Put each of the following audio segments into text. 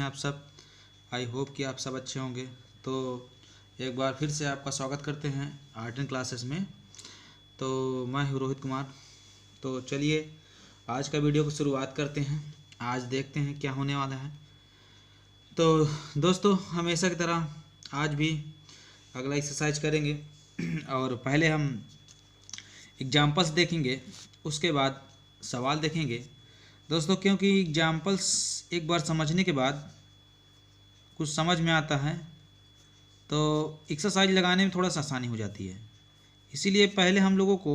आप सब। I hope कि आप सब अच्छे होंगे। तो एक बार फिर से आपका स्वागत करते हैं आर्ट एंड क्लासेस में। तो मैं हूँ रोहित कुमार। तो चलिए आज का वीडियो को शुरुआत करते हैं। आज देखते हैं क्या होने वाला है। तो दोस्तों हमेशा की तरह आज भी अगला एक्सरसाइज करेंगे और पहले हम एग्जाम्पल्स देखेंगे, उसके बाद सवाल देखेंगे दोस्तों, क्योंकि एग्जाम्पल्स एक बार समझने के बाद कुछ समझ में आता है तो एक्सरसाइज लगाने में थोड़ा सा आसानी हो जाती है। इसीलिए पहले हम लोगों को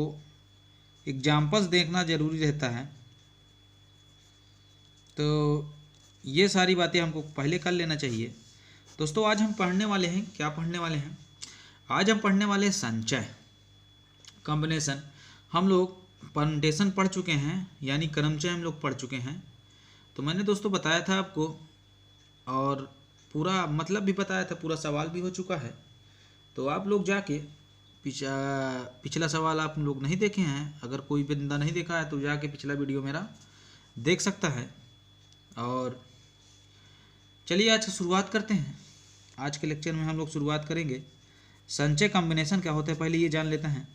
एग्जाम्पल्स देखना ज़रूरी रहता है। तो ये सारी बातें हमको पहले कर लेना चाहिए। दोस्तों आज हम पढ़ने वाले हैं, क्या पढ़ने वाले हैं? आज हम पढ़ने वाले हैं संचय, कॉम्बिनेशन। हम लोग परमुटेशन पढ़ चुके हैं, यानी क्रमचय हम लोग पढ़ चुके हैं। तो मैंने दोस्तों बताया था आपको और पूरा मतलब भी बताया था, पूरा सवाल भी हो चुका है। तो आप लोग जाके पिछला सवाल आप लोग नहीं देखे हैं, अगर कोई बंदा नहीं देखा है तो जाके पिछला वीडियो मेरा देख सकता है। और चलिए आज से शुरुआत करते हैं। आज के लेक्चर में हम लोग शुरुआत करेंगे संचय कॉम्बिनेशन क्या होता है, पहले ये जान लेते हैं,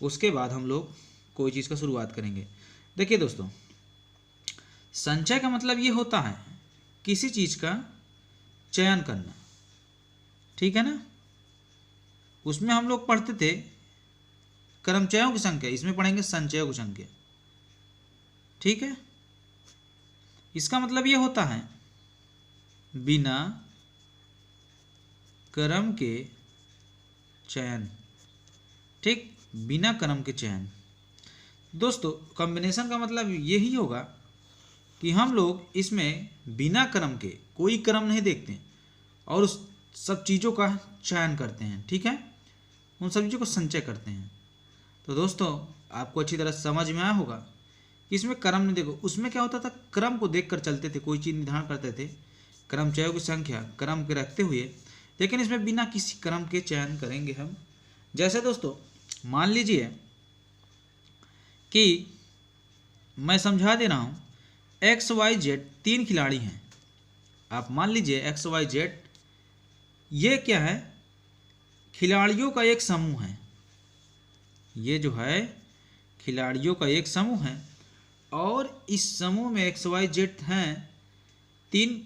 उसके बाद हम लोग कोई चीज़ का शुरुआत करेंगे। देखिए दोस्तों, संचय का मतलब ये होता है किसी चीज़ का चयन करना, ठीक है ना। उसमें हम लोग पढ़ते थे क्रमचयों की संख्या, इसमें पढ़ेंगे संचयों की संख्या, ठीक है। इसका मतलब ये होता है बिना क्रम के चयन, ठीक, बिना क्रम के चयन। दोस्तों कॉम्बिनेशन का मतलब यही होगा कि हम लोग इसमें बिना क्रम के, कोई क्रम नहीं देखते और उस सब चीज़ों का चयन करते हैं, ठीक है, उन सब चीज़ों को संचय करते हैं। तो दोस्तों आपको अच्छी तरह समझ में आया होगा कि इसमें क्रम नहीं देखो, उसमें क्या होता था, क्रम को देखकर चलते थे, कोई चीज़ निर्धारण करते थे, क्रमचयों की संख्या क्रम के रखते हुए। लेकिन इसमें बिना किसी क्रम के चयन करेंगे हम। जैसे दोस्तों मान लीजिए कि मैं समझा दे रहा हूँ, XYZ 3 खिलाड़ी हैं। आप मान लीजिए XYZ ये क्या है, खिलाड़ियों का एक समूह है। ये जो है खिलाड़ियों का एक समूह है और इस समूह में XYZ हैं, 3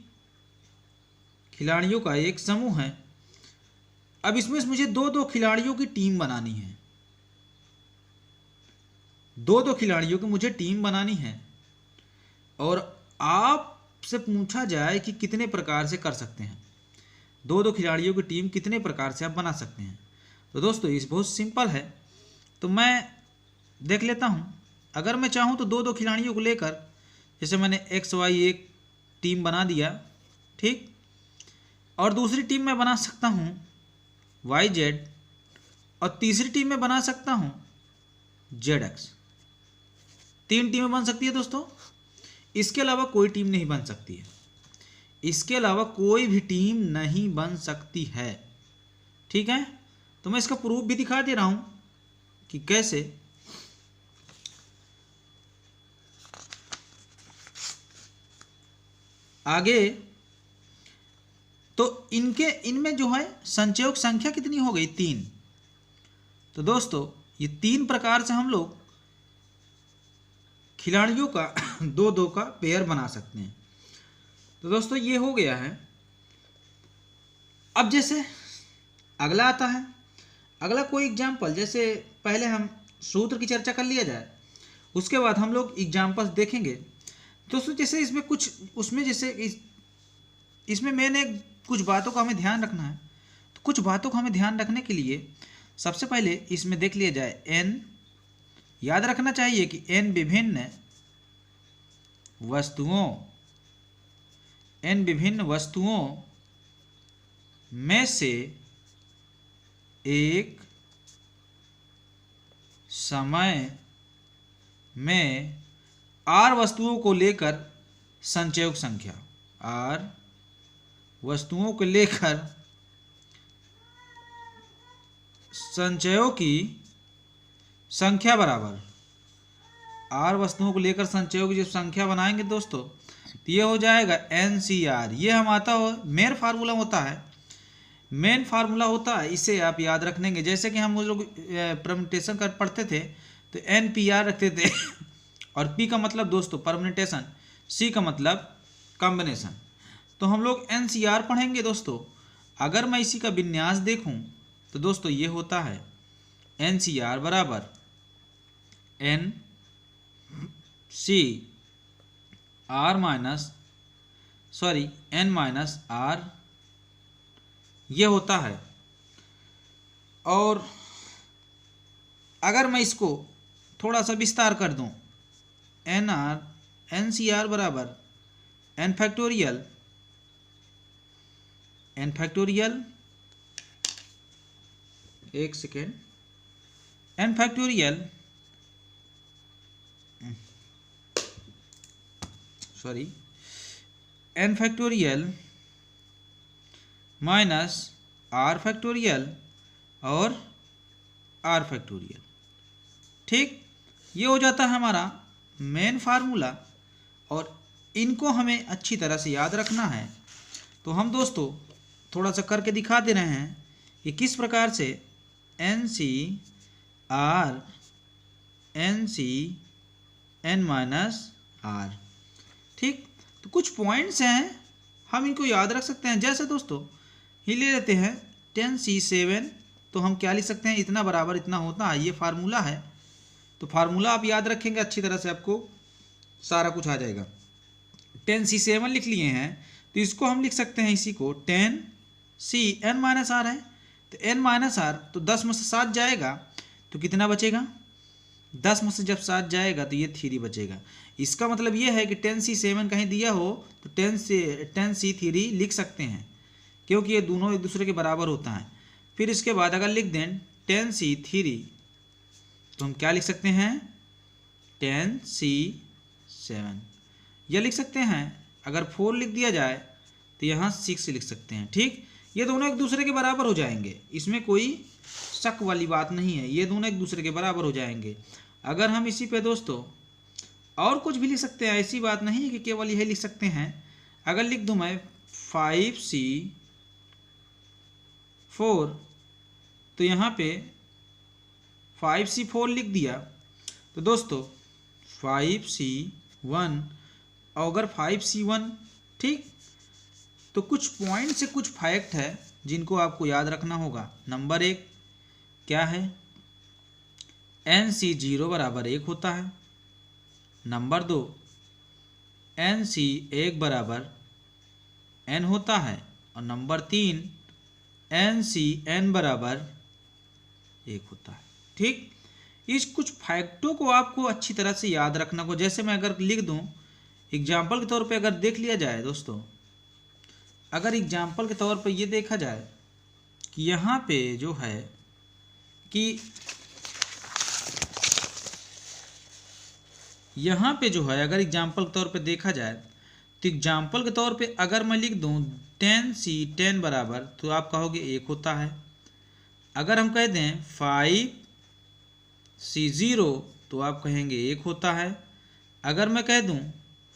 खिलाड़ियों का एक समूह है। अब इसमें मुझे दो खिलाड़ियों की टीम बनानी है, दो खिलाड़ियों की मुझे टीम बनानी है और आपसे पूछा जाए कि कितने प्रकार से कर सकते हैं, दो खिलाड़ियों की टीम कितने प्रकार से आप बना सकते हैं। तो दोस्तों इस बहुत सिंपल है। तो मैं देख लेता हूँ, अगर मैं चाहूँ तो दो खिलाड़ियों को लेकर, जैसे मैंने XY एक टीम बना दिया, ठीक, और दूसरी टीम में बना सकता हूँ YZ और तीसरी टीम में बना सकता हूँ ZX। 3 टीमें बन सकती है दोस्तों, इसके अलावा कोई टीम नहीं बन सकती है, इसके अलावा कोई भी टीम नहीं बन सकती है, ठीक है। तो मैं इसका प्रूफ भी दिखा दे रहा हूं कि कैसे। आगे तो इनमें जो है संचयों की संख्या कितनी हो गई, 3। तो दोस्तों ये 3 प्रकार से हम लोग खिलाड़ियों का दो का पेयर बना सकते हैं। तो दोस्तों ये हो गया है। अब जैसे अगला आता है, अगला कोई एग्जाम्पल, जैसे पहले हम सूत्र की चर्चा कर लिया जाए, उसके बाद हम लोग एग्जाम्पल्स देखेंगे। दोस्तों जैसे इसमें कुछ, उसमें जैसे इसमें मैंने कुछ बातों का हमें ध्यान रखना है। तो कुछ बातों का हमें ध्यान रखने के लिए सबसे पहले इसमें देख लिया जाए, n, याद रखना चाहिए कि n विभिन्न वस्तुओं में से एक समय में r वस्तुओं को लेकर संचयों की संख्या, r वस्तुओं को लेकर संचयों की संख्या बराबर, r वस्तुओं को लेकर संचयों की जब संख्या बनाएंगे दोस्तों, तो ये हो जाएगा NCR। ये हम आता हो मेन फार्मूला होता है, मेन फार्मूला होता है, इसे आप याद रखेंगे। जैसे कि हम लोग परम्यूटेशन कर पढ़ते थे तो NPR रखते थे और P का मतलब दोस्तों परम्यूटेशन, C का मतलब कॉम्बिनेशन। तो हम लोग NCR पढ़ेंगे दोस्तों। अगर मैं इसी का विन्यास देखूं तो दोस्तों ये होता है NCR बराबर N माइनस R, ये होता है। और अगर मैं इसको थोड़ा सा विस्तार कर दूं, NCR बराबर N फैक्टोरियल एक second, N factorial N factorial minus R factorial और R फैक्टोरियल। ठीक, ये हो जाता है हमारा मेन फार्मूला और इनको हमें अच्छी तरह से याद रखना है। तो हम दोस्तों थोड़ा सा करके दिखा दे रहे हैं कि किस प्रकार से NCR N माइनस R। ठीक, तो कुछ पॉइंट्स हैं हम इनको याद रख सकते हैं। जैसे दोस्तों ही ले लेते हैं 10C7, तो हम क्या लिख सकते हैं, इतना बराबर इतना होता है, ये फार्मूला है। तो फार्मूला आप याद रखेंगे अच्छी तरह से, आपको सारा कुछ आ जाएगा। 10C7 लिख लिए हैं तो इसको हम लिख सकते हैं, इसी को 10C N माइनस R है तो N माइनस R, तो 10 में से 7 जाएगा तो कितना बचेगा, 10 में से जब 7 जाएगा तो ये 3 बचेगा। इसका मतलब ये है कि 10C7 कहीं दिया हो तो 10C3 लिख सकते हैं, क्योंकि ये दोनों एक दूसरे के बराबर होता है। फिर इसके बाद अगर लिख दें 10C3 तो हम क्या लिख सकते हैं, 10C7 यह लिख सकते हैं। अगर 4 लिख दिया जाए तो यहाँ 6 लिख सकते हैं। ठीक, ये दोनों एक दूसरे के बराबर हो जाएंगे, इसमें कोई शक वाली बात नहीं है, ये दोनों एक दूसरे के बराबर हो जाएंगे। अगर हम इसी पे दोस्तों और कुछ भी लिख सकते हैं, ऐसी बात नहीं है कि केवल यही लिख सकते हैं। अगर लिख दूं मैं 5C4 तो यहाँ पे 5C4 लिख दिया तो दोस्तों 5C1 और अगर 5C1। ठीक, तो कुछ पॉइंट से कुछ फैक्ट है जिनको आपको याद रखना होगा। नंबर 1 क्या है, NC0 बराबर 1 होता है। नंबर 2 NC1 बराबर N होता है। और नंबर 3 NCN बराबर 1 होता है। ठीक, इस कुछ फैक्टों को आपको अच्छी तरह से याद रखना को। जैसे मैं अगर लिख दूं एग्जाम्पल के तौर पे, अगर देख लिया जाए दोस्तों, अगर एग्जाम्पल के तौर पे ये देखा जाए कि यहाँ पे जो है कि यहाँ पे जो है, अगर एग्जाम्पल के तौर पे देखा जाए तो एग्जाम्पल के तौर पे अगर मैं लिख दूँ 10C10 बराबर, तो आप कहोगे 1 होता है। अगर हम कह दें 5C0 तो आप कहेंगे 1 होता है। अगर मैं कह दूं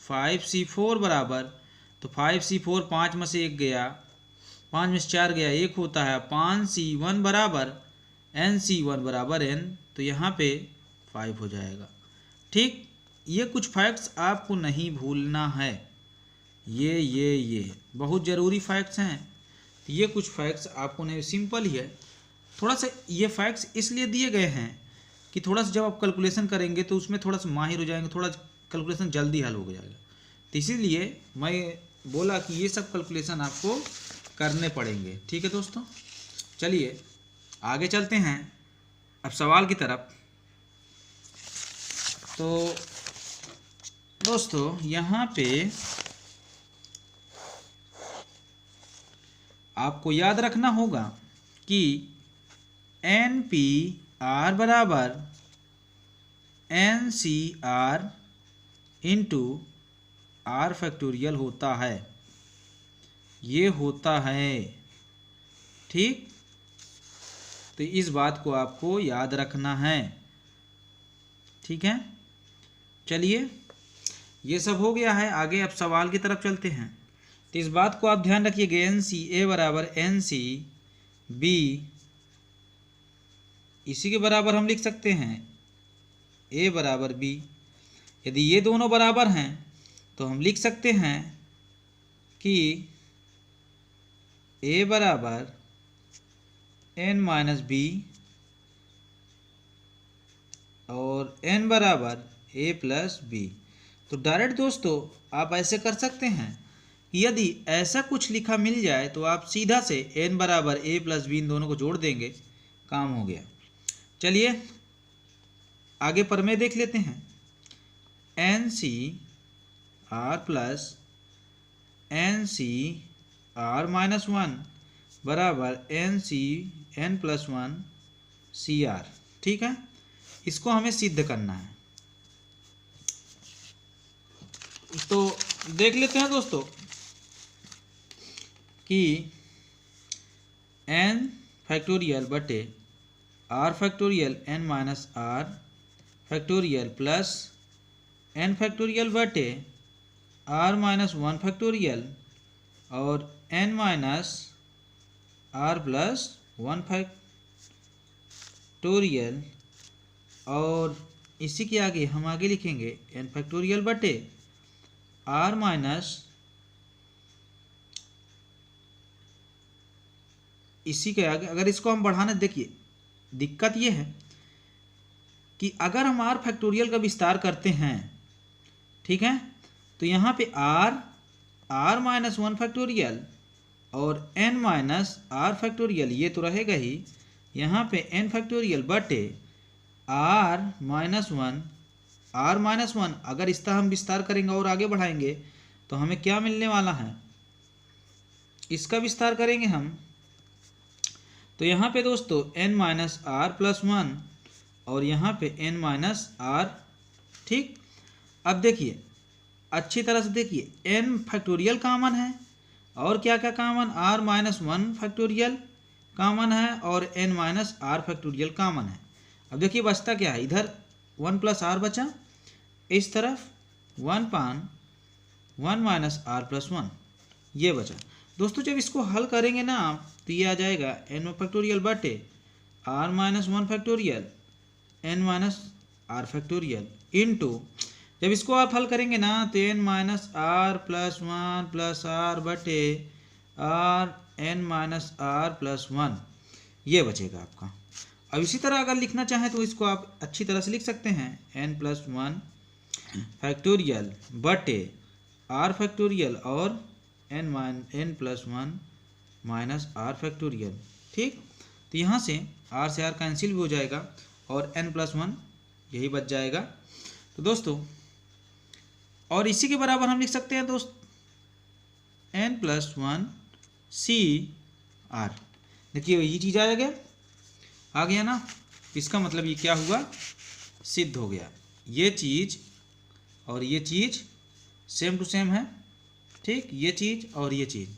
5C4 बराबर, तो 5C4 5 में से 1 गया, 5 में से 4 गया, 1 होता है। 5C1 बराबर NC1 बराबर N, तो यहाँ पे 5 हो जाएगा। ठीक, ये कुछ फैक्ट्स आपको नहीं भूलना है, ये बहुत ज़रूरी फैक्ट्स हैं। तो ये कुछ फैक्ट्स आपको नहीं, सिंपल ही है। थोड़ा सा ये फैक्ट्स इसलिए दिए गए हैं कि थोड़ा सा जब आप कैलकुलेशन करेंगे तो उसमें थोड़ा सा माहिर हो जाएंगे, थोड़ा कैलकुलेशन जल्दी हल हो जाएगा। तो इसीलिए मैं बोला कि ये सब कैलकुलेशन आपको करने पड़ेंगे। ठीक है दोस्तों, चलिए आगे चलते हैं अब सवाल की तरफ। तो दोस्तों यहाँ पे आपको याद रखना होगा कि NPR बराबर NCR इंटू R फैक्टोरियल होता है, ये होता है। ठीक, तो इस बात को आपको याद रखना है। ठीक है, चलिए ये सब हो गया है। आगे अब सवाल की तरफ चलते हैं। तो इस बात को आप ध्यान रखिएगा, एन सी ए बराबर एन सी बी, इसी के बराबर हम लिख सकते हैं ए बराबर बी। यदि ये दोनों बराबर हैं तो हम लिख सकते हैं कि ए बराबर एन माइनस बी और एन बराबर ए प्लस बी। तो डायरेक्ट दोस्तों आप ऐसे कर सकते हैं कि यदि ऐसा कुछ लिखा मिल जाए तो आप सीधा से एन बराबर ए प्लस बी इन दोनों को जोड़ देंगे, काम हो गया। चलिए आगे प्रमेय देख लेते हैं। N C R plus N C R minus one बराबर N C N plus one C R. ठीक है, इसको हमें सिद्ध करना है। तो देख लेते हैं दोस्तों कि n फैक्टोरियल बटे r factorial n minus r factorial plus n factorial बटे r माइनस वन फैक्टोरियल और n minus r plus one factorial, और इसी के आगे हम आगे लिखेंगे n फैक्टोरियल बटे r माइनस, इसी के आगे अगर इसको हम बढ़ाना, देखिए दिक्कत ये है कि अगर हम r फैक्टोरियल का विस्तार करते हैं, ठीक है, तो यहाँ पे r माइनस वन फैक्टोरियल और n माइनस r फैक्टोरियल ये तो रहेगा ही, यहाँ पे n फैक्टोरियल बटे r माइनस वन, अगर इसका हम विस्तार करेंगे और आगे बढ़ाएंगे तो हमें क्या मिलने वाला है, इसका विस्तार करेंगे हम तो यहाँ पे दोस्तों n minus r plus one और यहाँ पे n माइनस आर। ठीक, अब देखिए अच्छी तरह से देखिए, n फैक्टोरियल कॉमन है और क्या क्या common, r minus one factorial common है और n minus r factorial common है। अब देखिए बचता क्या है, इधर वन प्लस आर बचा, इस तरफ one minus r plus one ये बचा। दोस्तों जब इसको हल करेंगे ना आप तो ये आ जाएगा n फैक्टोरियल बटे r minus one factorial n minus r factorial into, जब इसको आप हल करेंगे ना तो n minus r plus one plus r बटे r n minus r plus one ये बचेगा आपका। अब इसी तरह अगर लिखना चाहें तो इसको आप अच्छी तरह से लिख सकते हैं n प्लस वन फैक्टोरियल बटे r फैक्टोरियल और n plus one minus r factorial. ठीक, तो यहाँ से r से r कैंसिल भी हो जाएगा और n प्लस वन यही बच जाएगा। तो दोस्तों और इसी के बराबर हम लिख सकते हैं दोस्त n plus one C r. देखिए ये चीज़ आ गया ना, इसका मतलब ये क्या हुआ, सिद्ध हो गया। ये चीज़ और ये चीज़ सेम टू सेम है। ठीक, ये चीज़ और ये चीज़,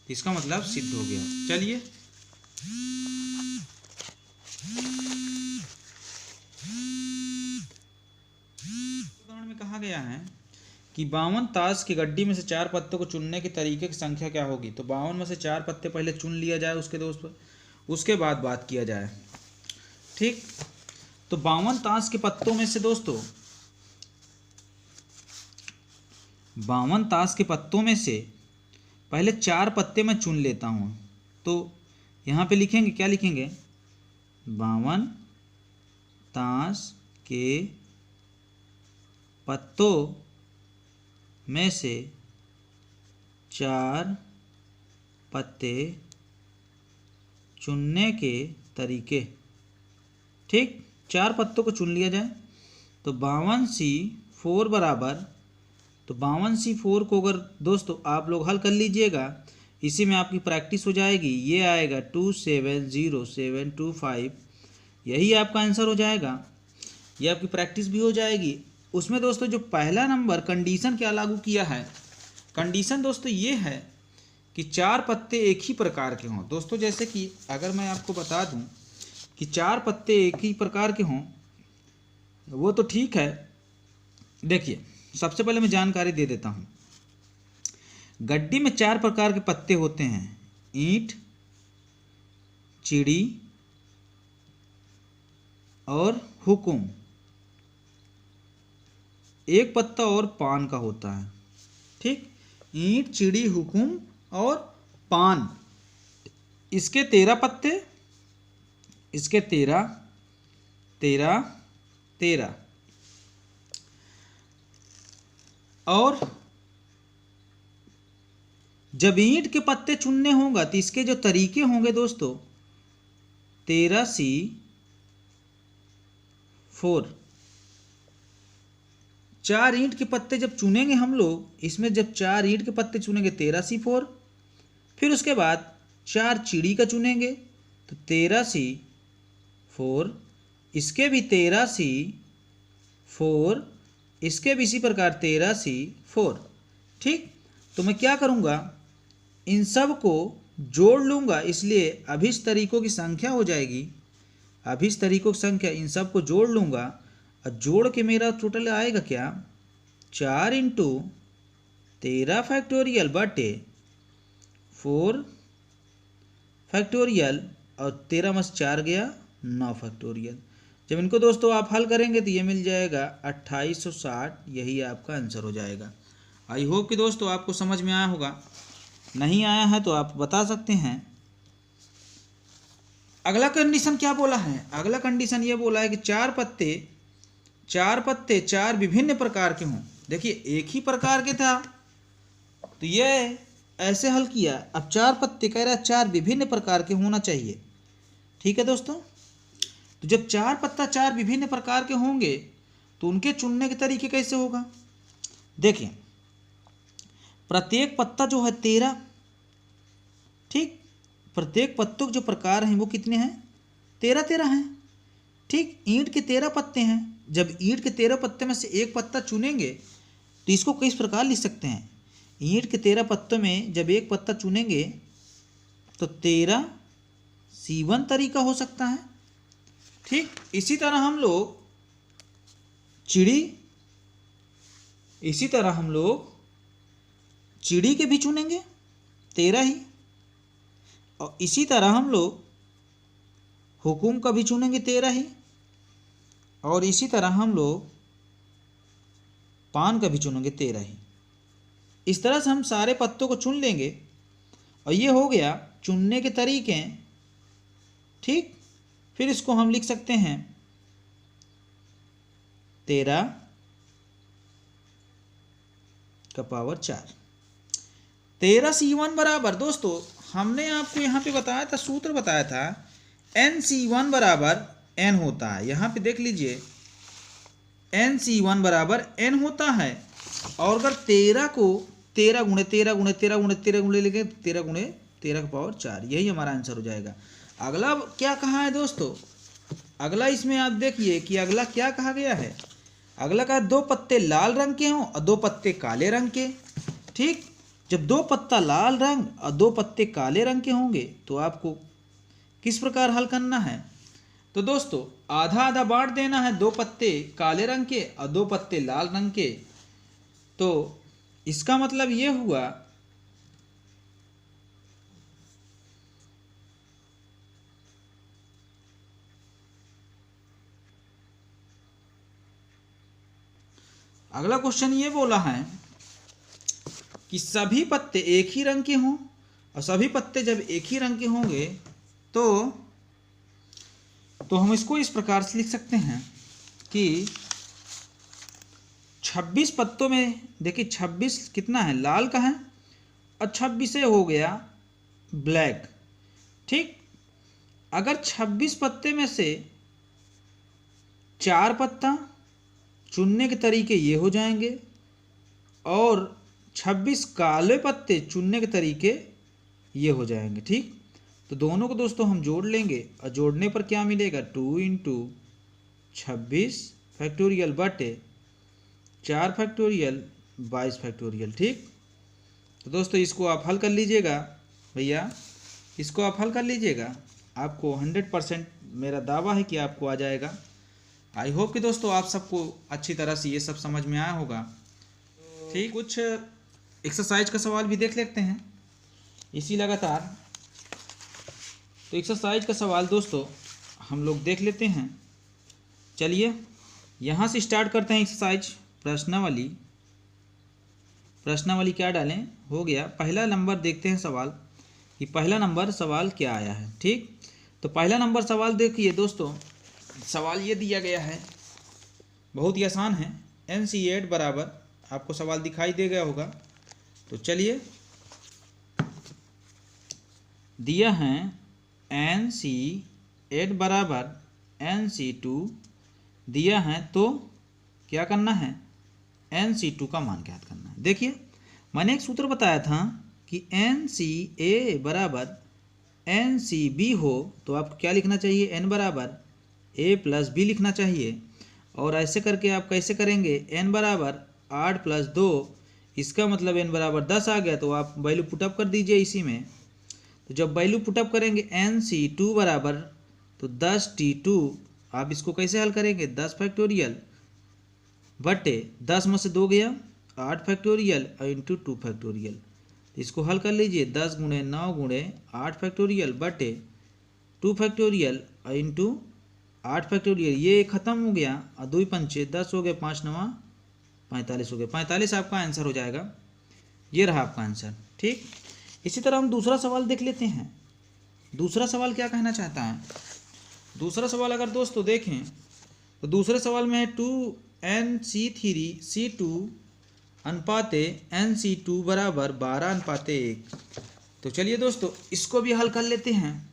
इसका मतलब सिद्ध हो गया। चलिए उदाहरण में कहा गया है कि 52 ताश की गड्डी में से 4 पत्तों को चुनने के तरीके की संख्या क्या होगी। तो 52 में से 4 पत्ते पहले चुन लिया जाए उसके दोस्त पर, उसके बाद बात किया जाए। ठीक, तो 52 ताश के पत्तों में से दोस्तों 52 ताश के पत्तों में से पहले 4 पत्ते मैं चुन लेता हूँ। तो यहाँ पे लिखेंगे, क्या लिखेंगे, 52 ताश के पत्तों में से 4 पत्ते चुनने के तरीके। ठीक, 4 पत्तों को चुन लिया जाए तो 52C4 बराबर, तो 52C4 को अगर दोस्तों आप लोग हल कर लीजिएगा, इसी में आपकी प्रैक्टिस हो जाएगी। ये आएगा 270725, यही आपका आंसर हो जाएगा। ये आपकी प्रैक्टिस भी हो जाएगी। उसमें दोस्तों जो पहला नंबर कंडीशन क्या लागू किया है, कंडीशन दोस्तों ये है कि 4 पत्ते एक ही प्रकार के हों। दोस्तों जैसे कि अगर मैं आपको बता दूं कि 4 पत्ते एक ही प्रकार के हों, वो तो ठीक है। देखिए सबसे पहले मैं जानकारी दे देता हूँ। गड्डी में 4 प्रकार के पत्ते होते हैं, ईंट, चिड़ी और हुकुम। एक पत्ता और पान का होता है, ठीक। ईंट, चिड़ी, हुकुम और पान, इसके 13 पत्ते, इसके 13 13 13। और जब ईंट के पत्ते चुनने होगा तो इसके जो तरीके होंगे दोस्तों, 13C4। 4 ईंट के पत्ते जब चुनेंगे हम लोग, इसमें जब 4 ईंट के पत्ते चुनेंगे 13C4, फिर उसके बाद 4 चिड़ी का चुनेंगे तो 13C4, इसके भी 13C4, इसके भी इसी प्रकार 13C4, ठीक। तो मैं क्या करूँगा, इन सब को जोड़ लूँगा, इसलिए अभिष्ट तरीकों की संख्या हो जाएगी। अभिष्ट तरीकों की संख्या, इन सब को जोड़ लूँगा और जोड़ के मेरा टोटल आएगा क्या, 4 × 13 फैक्टोरियल बटे 4 फैक्टोरियल और 13 में 4 गया 9 फैक्टोरियल। जब इनको दोस्तों आप हल करेंगे तो ये मिल जाएगा 2860, यही आपका आंसर हो जाएगा। आई होप कि दोस्तों आपको समझ में आया होगा। नहीं आया है तो आप बता सकते हैं। अगला कंडीशन क्या बोला है, अगला कंडीशन ये बोला है कि 4 पत्ते 4 विभिन्न प्रकार के हों। देखिए एक ही प्रकार के था तो ये ऐसे हल किया, अब 4 पत्ते कह रहा है 4 विभिन्न प्रकार के होना चाहिए, ठीक है दोस्तों। तो जब 4 पत्ता 4 विभिन्न प्रकार के होंगे तो उनके चुनने के तरीके कैसे होगा। देखिए प्रत्येक पत्ता जो है 13, ठीक। प्रत्येक पत्तों के जो प्रकार हैं वो कितने हैं, 13 हैं, ठीक। ईंट के 13 पत्ते हैं। जब ईंट के 13 पत्ते में से एक पत्ता चुनेंगे तो इसको किस प्रकार लिख सकते हैं, ईंट के 13 पत्तों में जब एक पत्ता चुनेंगे तो 13C1 तरीका हो सकता है, ठीक। इसी तरह हम लोग चिड़ी के भी चुनेंगे 13 ही, और इसी तरह हम लोग हुकुम का भी चुनेंगे 13 ही, और इसी तरह हम लोग पान का भी चुनेंगे 13 ही। इस तरह से हम सारे पत्तों को चुन लेंगे और ये हो गया चुनने के तरीके, ठीक। फिर इसको हम लिख सकते हैं 13 का पावर 4। 13C1 बराबर, दोस्तों हमने आपको यहाँ पे बताया था, सूत्र बताया था, NC1 बराबर N होता है। यहाँ पे देख लीजिए NC1 बराबर N होता है। और अगर 13 को 13 × 13 × 13 × 13 × लिखे 13 × 13 का पावर 4, यही हमारा आंसर हो जाएगा। अगला क्या कहा है दोस्तों, अगला इसमें आप देखिए कि अगला क्या कहा गया है। अगला कहा 2 पत्ते लाल रंग के हों और 2 पत्ते काले रंग के, ठीक। जब 2 पत्ता लाल रंग और 2 पत्ते काले रंग के होंगे तो आपको किस प्रकार हल करना है। तो दोस्तों आधा आधा बांट देना है, 2 पत्ते काले रंग के और 2 पत्ते लाल रंग के। तो इसका मतलब ये हुआ अगला क्वेश्चन ये बोला है कि सभी पत्ते एक ही रंग के हों, और सभी पत्ते जब एक ही रंग के होंगे तो हम इसको इस प्रकार से लिख सकते हैं कि 26 पत्तों में देखिए 26 कितना है, लाल का है, और 26 हो गया ब्लैक, ठीक। अगर 26 पत्ते में से 4 पत्ता चुनने के तरीके ये हो जाएंगे और 26 काले पत्ते चुनने के तरीके ये हो जाएंगे, ठीक। तो दोनों को दोस्तों हम जोड़ लेंगे और जोड़ने पर क्या मिलेगा, 2 × 26 फैक्टोरियल बटे 4 फैक्टोरियल 22 फैक्टोरियल, ठीक। तो दोस्तों इसको आप हल कर लीजिएगा भैया, इसको आप हल कर लीजिएगा, आपको 100% मेरा दावा है कि आपको आ जाएगा। आई होप कि दोस्तों आप सबको अच्छी तरह से ये सब समझ में आया होगा। ठीक, कुछ एक्सरसाइज का सवाल भी देख लेते हैं इसी लगातार। तो एक्सरसाइज का सवाल दोस्तों हम लोग देख लेते हैं। चलिए यहाँ से स्टार्ट करते हैं एक्सरसाइज। प्रश्नावली क्या डालें, हो गया। पहला नंबर देखते हैं सवाल कि पहला नंबर सवाल क्या आया है। ठीक, तो पहला नंबर सवाल देखिए दोस्तों, सवाल ये दिया गया है, बहुत ही आसान है। NC8 बराबर, आपको सवाल दिखाई दे गया होगा। तो चलिए, दिया है NC8 बराबर NC2 दिया है, तो क्या करना है, NC2 का मान ज्ञात करना है। देखिए मैंने एक सूत्र बताया था कि NCA बराबर NCB हो तो आपको क्या लिखना चाहिए, N बराबर A प्लस B लिखना चाहिए। और ऐसे करके आप कैसे करेंगे, N बराबर 8 प्लस 2, इसका मतलब N बराबर 10 आ गया। तो आप वैल्यू पुटअप कर दीजिए इसी में। तो जब वैल्यू पुटअप करेंगे NC2 बराबर तो 10T2, आप इसको कैसे हल करेंगे, 10 फैक्टोरियल बटे 10 में से 2 गया 8 फैक्टोरियल इंटू 2 फैक्टोरियल। इसको हल कर लीजिए, 10 गुणे 9 गुणे 8 फैक्टोरियल बटे 2 फैक्टोरियल इंटू 8 फैक्टोरियल। ये ख़त्म हो गया और 2 पंचे 10 हो गए, 5 9 45 हो गए। 45 आपका आंसर हो जाएगा। ये रहा आपका आंसर। ठीक, इसी तरह हम दूसरा सवाल देख लेते हैं। दूसरा सवाल क्या कहना चाहता है, दूसरा सवाल अगर दोस्तों देखें तो दूसरे सवाल में है 2NC3C2 अनुपाते NC2 बराबर 12:1। तो चलिए दोस्तों इसको भी हल कर लेते हैं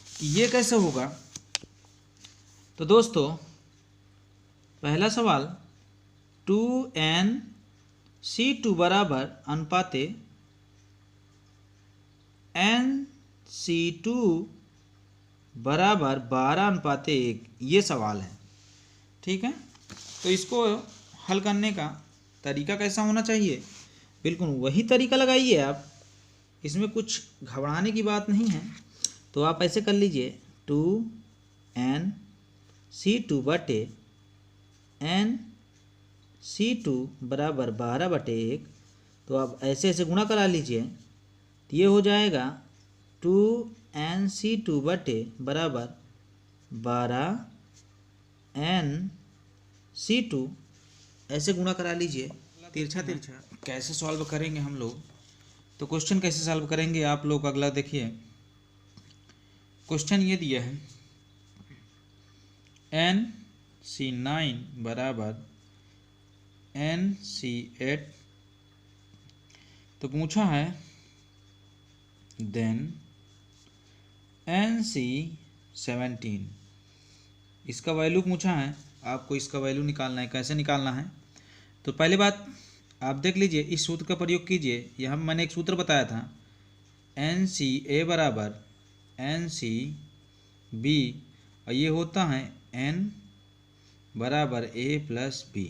कि ये कैसे होगा। तो दोस्तों पहला सवाल 2NC2 बराबर अनुपाते NC2 बराबर 12:1, ये सवाल है। ठीक है, तो इसको हल करने का तरीका कैसा होना चाहिए, बिल्कुल वही तरीका लगाइए आप, इसमें कुछ घबराने की बात नहीं है। तो आप ऐसे कर लीजिए, 2NC2 बटे NC2 बराबर 12/1। तो आप ऐसे ऐसे गुणा करा लीजिए, तो ये हो जाएगा 2NC2 बटे बराबर 12NC2, ऐसे गुणा करा लीजिए तिरछा तिरछा। कैसे सॉल्व करेंगे हम लोग, तो क्वेश्चन कैसे सॉल्व करेंगे आप लोग, अगला देखिए। क्वेश्चन ये दिया है NC9 बराबर NC8, तो पूछा है देन NC17, इसका वैल्यू पूछा है, आपको इसका वैल्यू निकालना है। कैसे निकालना है, तो पहले बात आप देख लीजिए, इस सूत्र का प्रयोग कीजिए। यहाँ मैंने एक सूत्र बताया था, NCA बराबर NCB, और ये होता है N बराबर A प्लस B।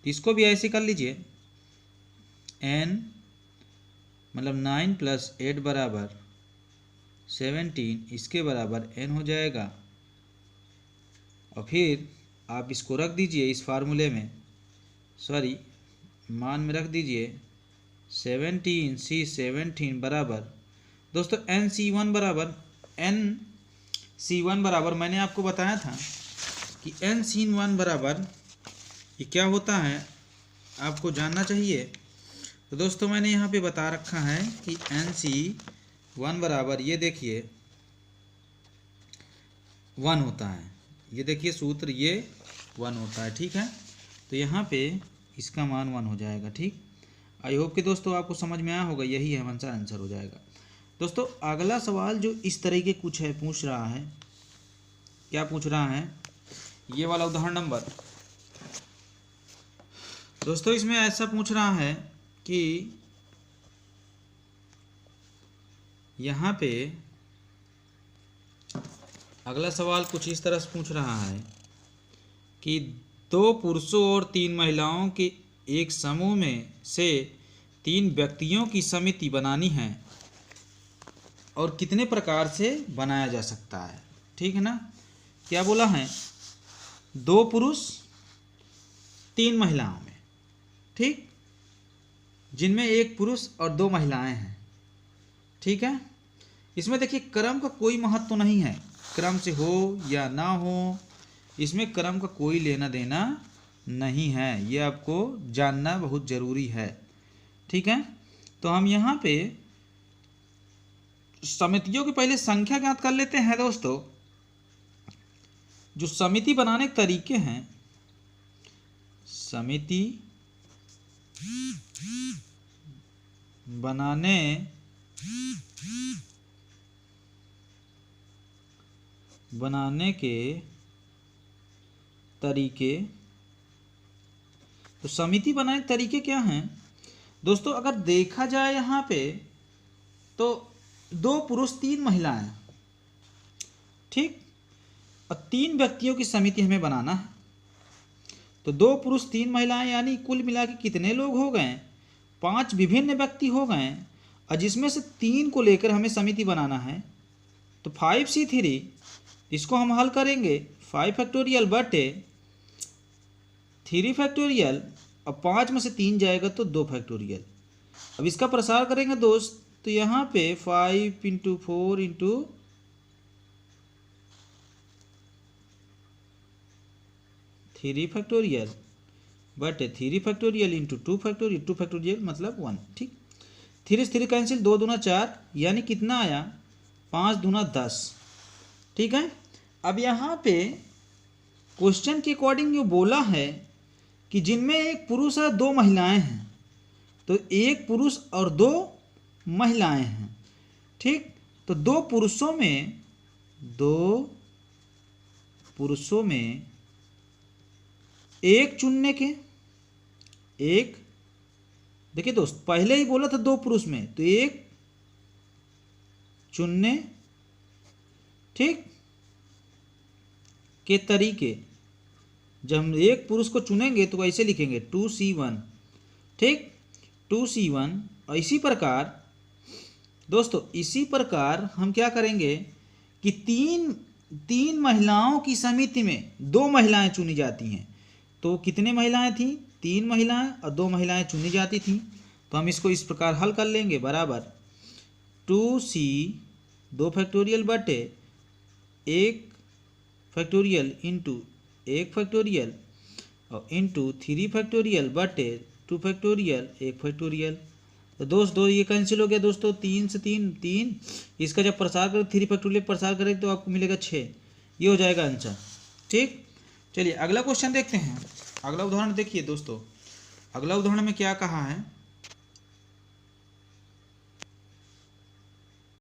तो इसको भी ऐसे कर लीजिए, N मतलब 9 प्लस 8 बराबर 17, इसके बराबर N हो जाएगा। और फिर आप इसको रख दीजिए इस फार्मूले में, सॉरी मान में रख दीजिए 17C17 बराबर दोस्तों NC1 बराबर मैंने आपको बताया था कि NC1 बराबर ये क्या होता है आपको जानना चाहिए। तो दोस्तों मैंने यहाँ पे बता रखा है कि NC1 बराबर, ये देखिए 1 होता है, ये देखिए सूत्र ये 1 होता है। ठीक है, तो यहाँ पे इसका मान 1 हो जाएगा। ठीक, आई होप कि दोस्तों आपको समझ में आया होगा, यही है हमारा आंसर हो जाएगा। दोस्तों अगला सवाल जो इस तरीके कुछ है, पूछ रहा है, क्या पूछ रहा है, ये वाला उदाहरण नंबर दोस्तों इसमें ऐसा पूछ रहा है कि यहाँ पे अगला सवाल कुछ इस तरह से पूछ रहा है कि 2 पुरुषों और 3 महिलाओं के एक समूह में से 3 व्यक्तियों की समिति बनानी है और कितने प्रकार से बनाया जा सकता है। ठीक है ना, क्या बोला है, 2 पुरुष 3 महिलाओं में। ठीक, जिनमें एक पुरुष और 2 महिलाएं हैं। ठीक है, इसमें देखिए क्रम का कोई महत्व तो नहीं है, क्रम से हो या ना हो, इसमें क्रम का कोई लेना देना नहीं है, ये आपको जानना बहुत ज़रूरी है। ठीक है, तो हम यहाँ पे समितियों की पहले संख्या ज्ञात कर लेते हैं दोस्तों। जो समिति बनाने के तरीके हैं, समिति बनाने के तरीके, तो समिति बनाने के तरीके क्या हैं दोस्तों? अगर देखा जाए यहाँ पे तो 2 पुरुष 3 महिलाएं, ठीक, और 3 व्यक्तियों की समिति हमें बनाना है। तो 2 पुरुष 3 महिलाएं यानी कुल मिला के कितने लोग हो गए? 5 विभिन्न व्यक्ति हो गए, और जिसमें से 3 को लेकर हमें समिति बनाना है। तो 5C3 इसको हम हल करेंगे 5 फैक्टोरियल बटे 3 फैक्टोरियल, और 5 में से 3 जाएगा तो 2 फैक्टोरियल। अब इसका प्रसार करेंगे दोस्त, तो यहाँ पे 5 × 4 × 3 फैक्टोरियल बटे 3 फैक्टोरियल × 2 फैक्टोरियल, 2 फैक्टोरियल मतलब 1। ठीक, 3 से 3 कैंसिल, 2 दूना 4, यानी कितना आया? 5 दूना 10। ठीक है, अब यहाँ पे क्वेश्चन के अकॉर्डिंग जो बोला है कि जिनमें एक पुरुष और 2 महिलाएं हैं, तो एक पुरुष और 2 महिलाएं हैं। ठीक, तो 2 पुरुषों में एक चुनने के, एक, देखिए दोस्त पहले ही बोला था 2 पुरुष में, तो एक चुनने, ठीक, के तरीके। जब हम एक पुरुष को चुनेंगे तो ऐसे लिखेंगे 2C1, ठीक, 2C1। और इसी प्रकार दोस्तों, इसी प्रकार हम क्या करेंगे कि तीन महिलाओं की समिति में 2 महिलाएं चुनी जाती हैं। तो कितने महिलाएं थी? 3 महिलाएं और 2 महिलाएं चुनी जाती थी। तो हम इसको इस प्रकार हल कर लेंगे, बराबर 2C 2 फैक्टोरियल बटे 1 फैक्टोरियल इंटू 1 फैक्टोरियल और इंटू 3 फैक्टोरियल बटे 2 फैक्टोरियल 1 फैक्टोरियल। तो दोस्तों ये कैंसिल हो गया दोस्तों, 3 से 3, इसका जब प्रसार करें 3 फैक्टोरियल प्रसार करें तो आपको मिलेगा 6। ये हो जाएगा आंसर। ठीक, चलिए अगला क्वेश्चन देखते हैं। अगला उदाहरण देखिए दोस्तों, अगला उदाहरण में क्या कहा है?